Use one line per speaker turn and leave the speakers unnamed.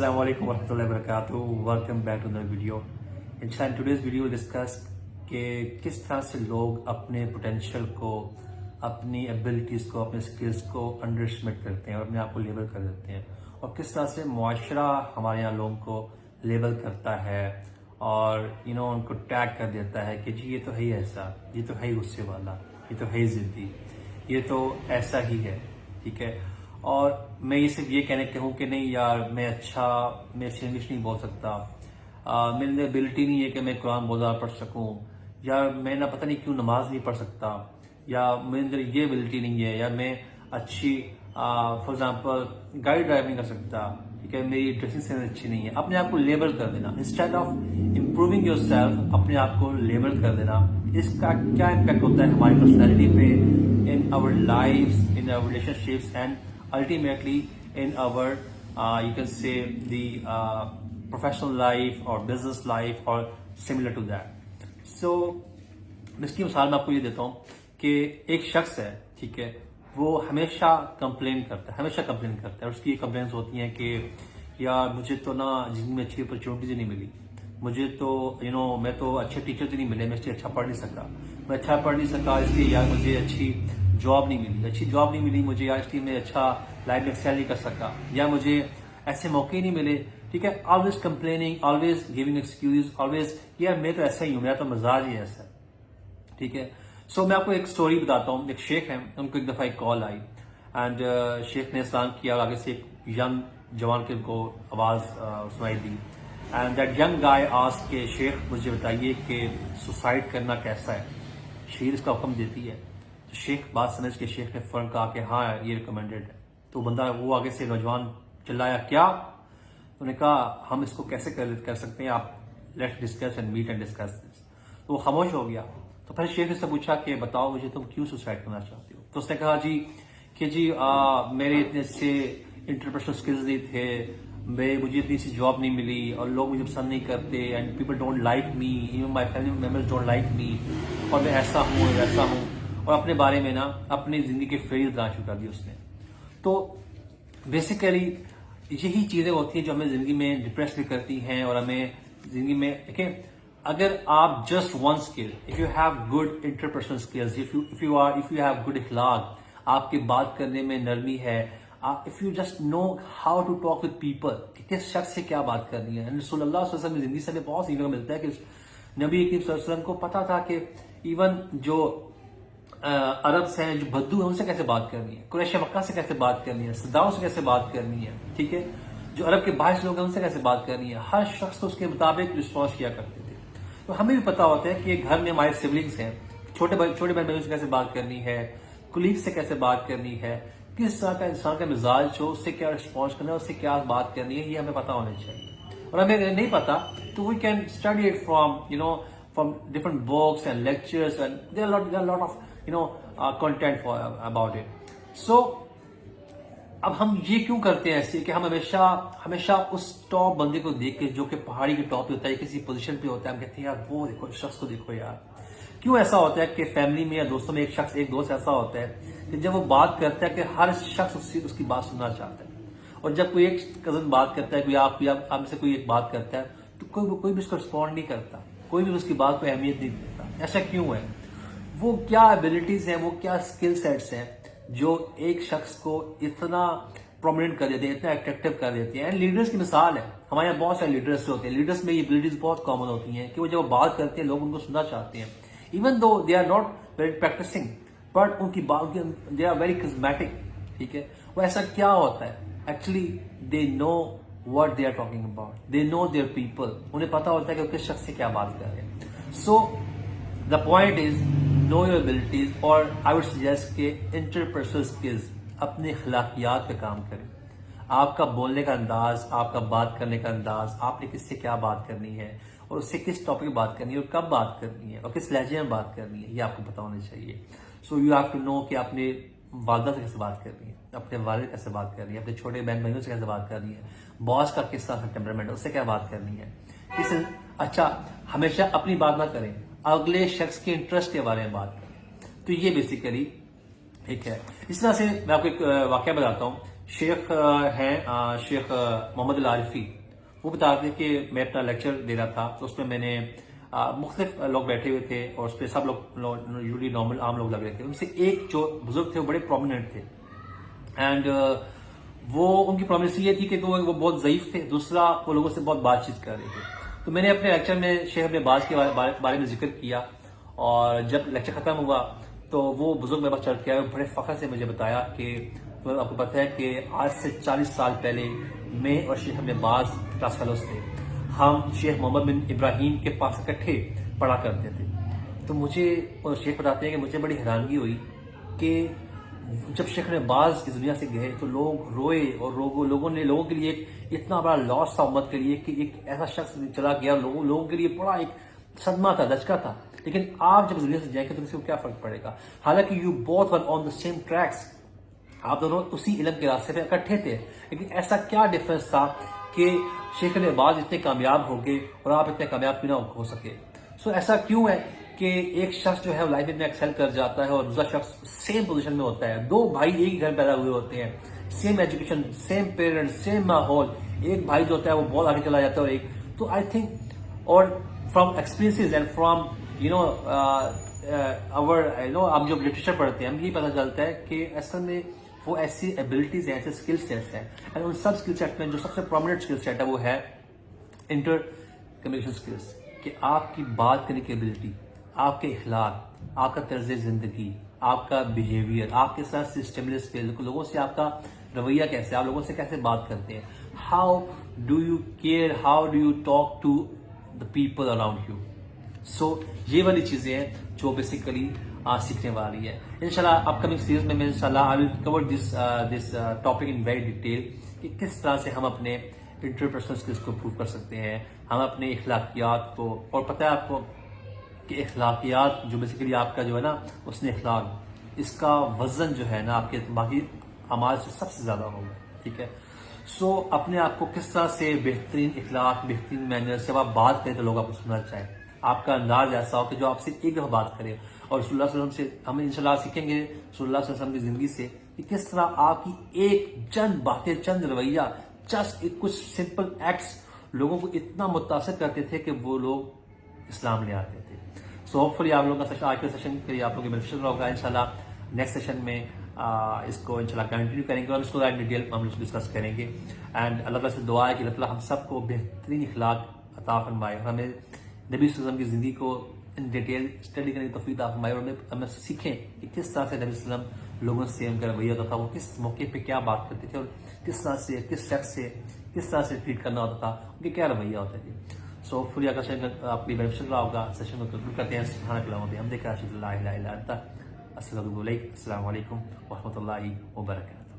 Assalamu alaikum warahmatullahi wabarakatuh. Welcome back to another video. In today's video we'll discuss کہ کس طرح سے لوگ اپنے پوٹینشیل کو، اپنی ایبلٹیز کو، اپنے سکلز کو انڈر اسٹیمیٹ کرتے ہیں اور اپنے آپ کو لیبل کر دیتے ہیں، اور کس طرح سے معاشرہ ہمارے یہاں لوگوں کو لیبل کرتا ہے اور ان کو ٹیگ کر دیتا ہے کہ جی یہ تو ہے ہی ایسا، یہ تو ہے ہی غصے والا، یہ تو ہے ہی ضدی، یہ تو ایسا ہی ہے. ٹھیک ہے. اور میں یہ صرف یہ کہنے کہوں کہ نہیں یار میں اچھی انگلش نہیں بول سکتا، میرے اندر ایبلٹی نہیں ہے کہ میں قرآن بولا پڑھ سکوں، یا میں نہ پتہ نہیں کیوں نماز نہیں پڑھ سکتا، یا میرے اندر یہ ایبلٹی نہیں ہے، یا میں اچھی فار ایگزامپل گاڑی ڈرائیو نہیں کر سکتا، ٹھیک ہے، میری ڈریسنگ سینس اچھی نہیں ہے. اپنے آپ کو لیبل کر دینا instead of improving your self, اپنے آپ کو لیبل کر دینا. اس کا کیا امپیکٹ ہوتا ہے ہماری پرسنالٹی پہ، in our life, in our relationships, and ultimately in our you can say the professional life or business life or similar to that. So اس کی مثال میں آپ کو یہ دیتا ہوں کہ ایک شخص ہے، ٹھیک ہے، وہ ہمیشہ کمپلین کرتا ہے اور اس کی کمپلینس ہوتی ہیں کہ یار مجھے تو نا زندگی میں اچھی اپرچونیٹیز نہیں ملی، مجھے تو میں تو اچھے ٹیچرز نہیں ملے، میں اس لیے اچھا پڑھ نہیں سکا، اس لیے یار مجھے اچھی جاب نہیں ملی مجھے، یا اس لیے میں اچھا لائف میں ایکسل نہیں کر سکا، یا مجھے ایسے موقع ہی نہیں ملے. ٹھیک ہے. Always complaining, always giving excuse, always یار میں تو ایسا ہی ہوں، میرا تو مزاج ہی ایسا ہے. ٹھیک ہے. سو میں آپ کو ایک سٹوری بتاتا ہوں. ایک شیخ ہیں، ان کو ایک دفعہ ایک کال آئی اینڈ شیخ نے سلام کیا، آگے سے ایک ینگ جوان کے ان کو آواز سنائی the end that young guy ask کہ شیخ مجھے بتائیے کہ سوسائڈ کرنا کیسا ہے، شریعت اس کا حکم دیتی ہے؟ تو شیخ بات سمجھ کے شیخ نے فوراً کہا کہ ہاں یہ ریکمینڈیڈ ہے. تو بندہ وہ آگے سے نوجوان چلایا کیا؟ تو نے کہا ہم اس کو کیسے کر سکتے ہیں، آپ let's discuss and meet and discuss this. تو وہ خاموش ہو گیا. تو پھر شیخ نے سے پوچھا کہ بتاؤ مجھے تم کیوں سوسائڈ کرنا چاہتے ہو؟ تو اس نے کہا جی میرے اتنے سے انٹرپرسنل سکلز نہیں تھے، مجھے اتنی سی جاب نہیں ملی، اور لوگ مجھے پسند نہیں کرتے، and people don't like me, even my family members don't like me, اور میں ایسا ہوں ویسا ہوں، اور اپنے بارے میں نا اپنی زندگی کے فیل بنا چکا دی اس نے. تو بیسیکلی یہی چیزیں ہوتی ہیں جو ہمیں زندگی میں ڈپریس بھی کرتی ہیں، اور ہمیں زندگی میں دیکھیں اگر آپ just one skill, if you have good interpersonal skills, if you have good اخلاق، آپ کے بات کرنے میں نرمی ہے، if you just know how to talk with people, کہ کس شخص سے کیا بات کرنی ہے. رسول اللہ صلی اللہ علیہ وسلم کی زندگی سے ہمیں بہت سیکھنے کو ملتا ہے کہ نبی کریم صلی اللہ علیہ وسلم کو پتا تھا کہ ایون جو عرب سے ہیں، جو بدو ہیں، ان سے کیسے بات کرنی ہے، قریش مکہ سے کیسے بات کرنی ہے، صداؤں سے کیسے بات کرنی ہے. ٹھیک ہے. جو عرب کے باہر لوگ ہیں ان سے کیسے بات کرنی ہے. ہر شخص کو اس کے مطابق رسپانس کیا کرتے تھے. تو ہمیں بھی پتا ہوتا ہے کہ گھر میں ہمارے سبلنگس ہیں، چھوٹے بہن بھائیوں سے کیسے بات کرنی ہے، کولیگ سے کیسے بات کرنی ہے، کس طرح کا انسان کا مزاج ہو، اس سے کیا رسپانس کرنا ہے، اس سے کیا بات کرنی ہے، یہ ہمیں پتا ہونا چاہیے. اور ہمیں اگر نہیں پتا تو we can study it from different books and lectures, and there are lot of content about it. So اب ہم یہ کیوں کرتے ہیں ایسے کہ ہم ہمیشہ اس ٹاپ بندے کو دیکھ کے جو کہ پہاڑی کے ٹاپ پہ ہوتا ہے، کسی پوزیشن پہ ہوتا ہے، ہم کہتے ہیں یار وہ دیکھو، اس شخص کو دیکھو یار. کیوں ایسا ہوتا ہے کہ فیملی میں یا دوستوں میں ایک دوست ایسا ہوتا ہے کہ جب وہ بات کرتا ہے کہ ہر شخص اس کی بات سننا چاہتا ہے، اور جب کوئی ایک کزن بات کرتا ہے، کوئی آپ میں سے کوئی ایک بات کرتا ہے تو کوئی بھی اس کو رسپونڈ نہیں کرتا، کوئی بھی اس کی بات کو اہمیت نہیں دیتا. ایسا کیوں ہے؟ وہ کیا ایبلٹیز ہیں، وہ کیا اسکل سیٹس ہیں جو ایک شخص کو اتنا پرومیننٹ کر دیتے ہیں، اتنا اٹریکٹیو کر دیتے ہیں. اینڈ لیڈرز کی مثال ہے، ہمارے یہاں بہت سارے لیڈرز ہوتے ہیں، لیڈرز میں یہ ایبلٹیز بہت کامن ہوتی ہیں کہ وہ جب بات کرتے ہیں لوگ ان کو سننا چاہتے ہیں، even though they are not very practicing, but ان کی بات دے آر ویری کزمیٹک. ٹھیک ہے. وہ ایسا کیا ہوتا ہے؟ Actually they know what they are talking about, they know their people، انہیں پتا ہوتا ہے کہ وہ کس شخص سے کیا بات کر رہے ہیں. So the point is know your abilities، اور I would suggest کہ interpersonal skills، اپنے اخلاقیات پہ کام کریں. آپ کا بولنے کا انداز، آپ کا بات کرنے کا انداز، آپ نے کس سے کیا بات کرنی ہے، اور اس سے کس ٹاپک پہ بات کرنی ہے، اور کب بات کرنی ہے، اور کس لہجے میں بات کرنی ہے، یہ آپ کو پتا ہونا چاہیے. So you have to know کہ اپنے والدہ سے کیسے بات کرنی ہے، اپنے والد کیسے بات کرنی ہے، اپنے چھوٹے بہن بھائیوں سے کیسے بات کرنی ہے، باس کا کس طرح کا ٹیمپرامنٹ ہے، اس سے کیا بات کرنی ہے. اچھا ہمیشہ اپنی بات نہ کریں، اگلے شخص کے انٹرسٹ کے بارے میں بات کریں. تو یہ بیسیکلی ایک ہے. اس طرح سے میں آپ کو ایک واقعہ بتاتا ہوں. شیخ ہیں شیخ محمد العارفی، وہ بتاتے ہیں کہ میں اپنا لیکچر دے رہا تھا تو اس میں میں نے مختلف لوگ بیٹھے ہوئے تھے اور اس پہ سب لوگ یوزلی نارمل عام لوگ لگ رہے تھے. ان سے ایک جو بزرگ تھے وہ بڑے پرومیننٹ تھے اینڈ وہ ان کی پرومنس یہ تھی کہ وہ بہت ضعیف تھے. دوسرا وہ لوگوں سے بہت بات چیت کر رہے تھے. تو میں نے اپنے لیکچر میں شیخ ابن باز کے بارے میں ذکر کیا اور جب لیکچر ختم ہوا تو وہ بزرگ میرے پاس چڑھ کے آئے اور بڑے فخر سے مجھے بتایا کہ آپ کو پتہ ہے کہ آج سے 40 سال پہلے میں اور شیخ ابن باز کلاس فیلوز تھے. ہم شیخ محمد بن ابراہیم کے پاس اکٹھے پڑھا کرتے تھے. تو مجھے اور شیخ بتاتے ہیں کہ مجھے بڑی حیرانگی ہوئی کہ جب شیخ ابن باز اس دنیا سے گئے تو لوگ روئے اور لوگوں کے لیے ایک اتنا بڑا لاس تھا امت کے لیے کہ ایک ایسا شخص چلا گیا. لوگوں کے لیے بڑا ایک صدمہ تھا، دھچکا تھا. لیکن آپ جب اس دنیا سے جائیں گے تو اس کو کیا فرق پڑے گا؟ حالانکہ you both were on the same tracks, آپ دونوں اسی علم کے راستے پہ اکٹھے تھے. لیکن ایسا کیا ڈفرنس تھا کہ شیخ ابن باز اتنے کامیاب ہو گئے اور آپ اتنے کامیاب کیوں نہ ہو سکے؟ سو ایسا کیوں ہے کہ ایک شخص جو ہے لائف میں ایکسل کر جاتا ہے اور دوسرا شخص سیم پوزیشن میں ہوتا ہے؟ دو بھائی ایک ہی گھر پیدا ہوئے ہوتے ہیں، same education, same parents, same ماحول. ایک بھائی جو ہوتا ہے وہ بہت آگے چلا جاتا ہے اور ایک تو آئی تھنک اور فرام ایکسپیرینسز اینڈ فرام ہم جو لٹریچر پڑھتے ہیں ہم یہی پتہ چلتا ہے کہ اصل میں وہ ایسی ایبلٹیز ہیں، ایسے اسکل سیٹس ہیں. اینڈ ان سب اسکل سیٹ میں جو سب سے پرومیننٹ اسکل سیٹ ہے وہ ہے انٹر کمیونیکیشن اسکلس، کہ آپ کی بات کرنے کی ایبلٹی، آپ کے اخلاق، آپ کا طرز زندگی، آپ کا بیہیویئر، آپ کے ساتھ اسٹیمولس پہ لوگوں سے آپ کا رویہ کیسے، آپ لوگوں سے کیسے بات کرتے ہیں، how do you care, how do you talk to the people around you. So یہ والی چیزیں ہیں جو بیسیکلی سیکھنے والی ہے. انشاءاللہ اپ کمنگ سیریز میں انشاءاللہ I will cover this topic in very detail کہ کس طرح سے ہم اپنے انٹرپرسنل اسکلس کو امپروو کر سکتے ہیں، ہم اپنے اخلاقیات کو. اور پتہ ہے آپ کو کہ اخلاقیات جو بیسیکلی آپ کا جو ہے نا اس نے اخلاق، اس کا وزن جو ہے نا آپ کے باقی اعمال سے سب سے زیادہ ہوگا. ٹھیک ہے. سو اپنے آپ کو کس طرح سے بہترین اخلاق، بہترین مینر سے آپ بات کریں تو لوگ آپ کو سننا چاہیں. آپ کا انداز ایسا ہو کہ جو آپ سے ایک دفعہ بات کرے. اور رسول اللہ صلی اللہ علیہ وسلم سے ہم انشاءاللہ سیکھیں گے، رسول اللہ صلی اللہ علیہ وسلم کی زندگی سے، کہ کس طرح آپ کی ایک چند باتیں، چند رویہ، جسٹ کچھ سمپل ایکٹس لوگوں کو اتنا متاثر کرتے تھے کہ وہ لوگ اسلام لے آتے تھے. سو ہوپ فلی آپ لوگوں کا سیشن، آج کے سیشن کے لیے آپ لوگوں کے بینیفیشل ہوگا. انشاءاللہ نیکسٹ سیشن میں اس کو انشاءاللہ کنٹینیو کریں گے اور اس کو ڈیٹیل ہم لوگ ڈسکس کریں گے. اینڈ اللہ تعالیٰ سے دعا ہے کہ اللہ تعالیٰ ہم سب کو بہترین اخلاق عطا فرمائے اور ہمیں نبی صلی اللہ علیہ وسلم کی زندگی کو ان ڈیٹیل اسٹڈی کرنے کی توفیق عطا فرمائے اور ہمیں سیکھیں کہ کس طرح سے نبی صلی اللہ علیہ وسلم لوگوں سے ان کا رویہ ہوتا تھا، وہ کس موقع پہ کیا بات کرتے تھے اور کس طرح سے کس شخص سے کس طرح سے ٹریٹ کرنا ہوتا تھا، ان کے کیا رویہ ہوتے تھے. سو ہوپ فلی اگر سیشن آپ کی بینیفیشل رہا ہوگا. سیشن کو کنکلوڈ کرتے ہیں. سبحانک اللہم وبحمدک، اشہد ان لا الہ الا انت، استغفرک. السلام علیکم ورحمۃ اللہ وبرکاتہ.